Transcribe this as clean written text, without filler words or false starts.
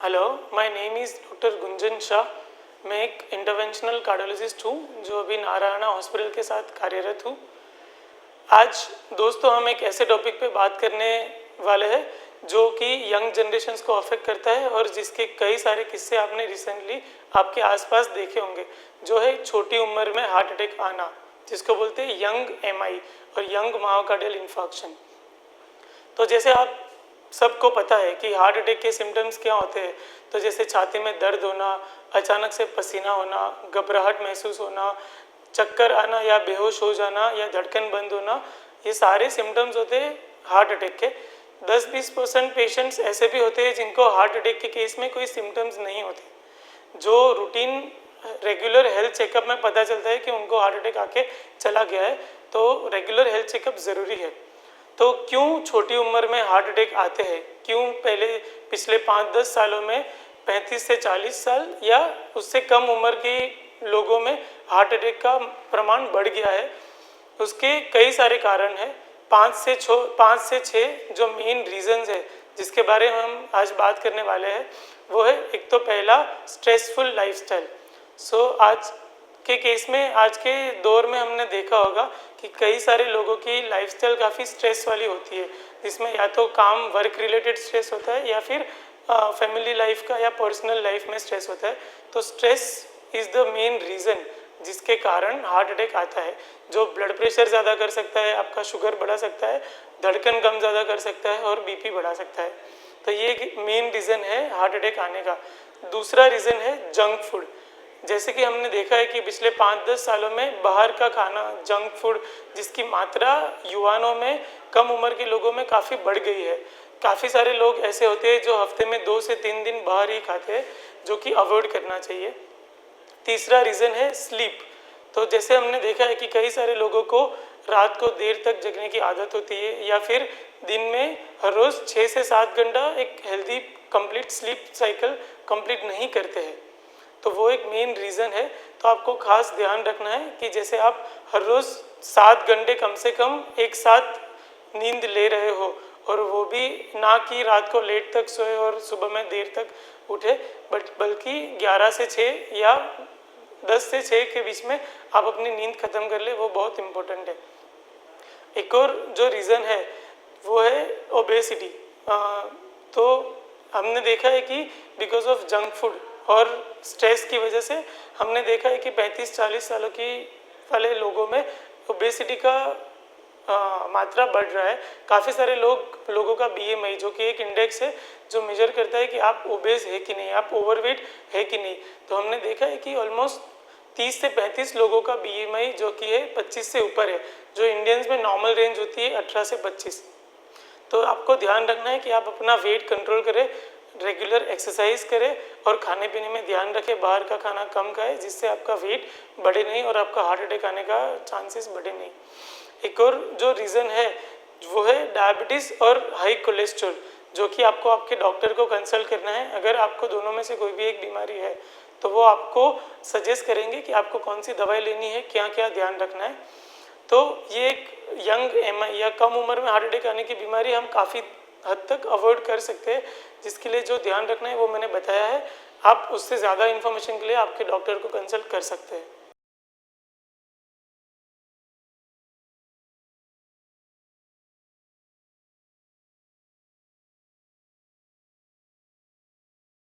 Hello, my name is doctor Gunjan Shah. मैं एक interventional cardiologist हूँ जो अभी नारायणा हॉस्पिटल के साथ कार्यरत हूँ। आज दोस्तों हम एक ऐसे टॉपिक पे बात करने वाले हैं जो कि यंग जनरेशन्स को अफेक्ट करता है और जिसके कई सारे किस्से आपने रिसेंटली आपके आसपास देखे होंगे, जो है छोटी उम्र में हार्ट अटैक आना, जिसको बोलते हैं यंग एमआई और यंग मायोकार्डियल इंफार्क्शन। तो जैसे आप सबको पता है कि हार्ट अटैक के सिम्टम्स क्या होते हैं। तो जैसे छाती में दर्द होना, अचानक से पसीना होना, घबराहट महसूस होना, चक्कर आना या बेहोश हो जाना या धड़कन बंद होना, ये सारे सिम्टम्स होते हैं हार्ट अटैक के। 10-20% पेशेंट्स ऐसे भी होते हैं जिनको हार्ट अटैक के केस में कोई सिम्टम्स नहीं होते, जो रूटीन रेगुलर हेल्थ चेकअप में पता चलता है कि उनको हार्ट अटैक आके चला गया है। तो रेगुलर हेल्थ चेकअप ज़रूरी है। तो क्यों छोटी उम्र में हार्ट अटैक आते हैं? क्यों पिछले 5-10 सालों में 35 से 40 साल या उससे कम उम्र के लोगों में हार्ट अटैक का प्रमाण बढ़ गया है? उसके कई सारे कारण हैं। 5 से 6 जो मेन रीजंस है जिसके बारे में हम आज बात करने वाले हैं, वो है एक तो पहला स्ट्रेसफुल लाइफस्टाइल। आज के केस में, आज के दौर में हमने देखा होगा कि कई सारे लोगों की लाइफस्टाइल काफ़ी स्ट्रेस वाली होती है, जिसमें या तो काम वर्क रिलेटेड स्ट्रेस होता है या फिर फैमिली लाइफ का या पर्सनल लाइफ में स्ट्रेस होता है। तो stress is the main reason जिसके कारण हार्ट अटैक आता है, जो ब्लड प्रेशर ज़्यादा कर सकता है, आपका शुगर बढ़ा सकता है, धड़कन कम ज़्यादा कर सकता है और बीपी बढ़ा सकता है। तो ये मेन रीज़न है हार्ट अटैक आने का। दूसरा रीज़न है जंक फूड। जैसे कि हमने देखा है कि पिछले 5-10 सालों में बाहर का खाना, जंक फूड, जिसकी मात्रा युवाओं में, कम उम्र के लोगों में काफ़ी बढ़ गई है। काफ़ी सारे लोग ऐसे होते हैं जो हफ्ते में 2 से 3 दिन बाहर ही खाते हैं, जो कि अवॉइड करना चाहिए। तीसरा रीज़न है स्लीप। तो जैसे हमने देखा है कि कई सारे लोगों को रात को देर तक जगने की आदत होती है या फिर दिन में हर रोज़ 6 से 7 घंटा एक healthy complete sleep cycle complete नहीं करते हैं। तो वो एक मेन रीज़न है। तो आपको खास ध्यान रखना है कि जैसे आप हर रोज़ 7 घंटे कम से कम एक साथ नींद ले रहे हो, और वो भी ना कि रात को लेट तक सोए और सुबह में देर तक उठे, बल्कि 11 से 6 या 10 से 6 के बीच में आप अपनी नींद ख़त्म कर ले, वो बहुत इम्पोर्टेंट है। एक और जो रीज़न है वो है ओबेसिटी। तो हमने देखा है कि बिकॉज ऑफ जंक फूड और स्ट्रेस की वजह से हमने देखा है कि 35-40 सालों की वाले लोगों में ओबेसिटी का मात्रा बढ़ रहा है। काफ़ी सारे लोगों का बीएमआई, जो कि एक इंडेक्स है जो मेजर करता है कि आप ओबेस है कि नहीं, आप ओवरवेट है कि नहीं। तो हमने देखा है कि ऑलमोस्ट 30 से 35 लोगों का बीएमआई जो कि है 25 से ऊपर है, जो इंडियंस में नॉर्मल रेंज होती है 18 से 25। तो आपको ध्यान रखना है कि आप अपना वेट कंट्रोल करें, रेगुलर एक्सरसाइज करें और खाने पीने में ध्यान रखें, बाहर का खाना कम खाएं, जिससे आपका वेट बढ़े नहीं और आपका हार्ट अटैक आने का चांसेस बढ़े नहीं। एक और जो रीज़न है वो है डायबिटीज़ और हाई कोलेस्ट्रॉल, जो कि आपको आपके डॉक्टर को कंसल्ट करना है। अगर आपको दोनों में से कोई भी एक बीमारी है तो वो आपको सजेस्ट करेंगे कि आपको कौन सी दवाई लेनी है, क्या क्या ध्यान रखना है। तो ये एक यंग एमआई या कम उम्र में हार्ट अटैक आने की बीमारी हम काफ़ी हद तक अवॉइड कर सकते हैं, जिसके लिए जो ध्यान रखना है वो मैंने बताया है। आप उससे ज़्यादा इन्फॉर्मेशन के लिए आपके डॉक्टर को कंसल्ट कर सकते हैं।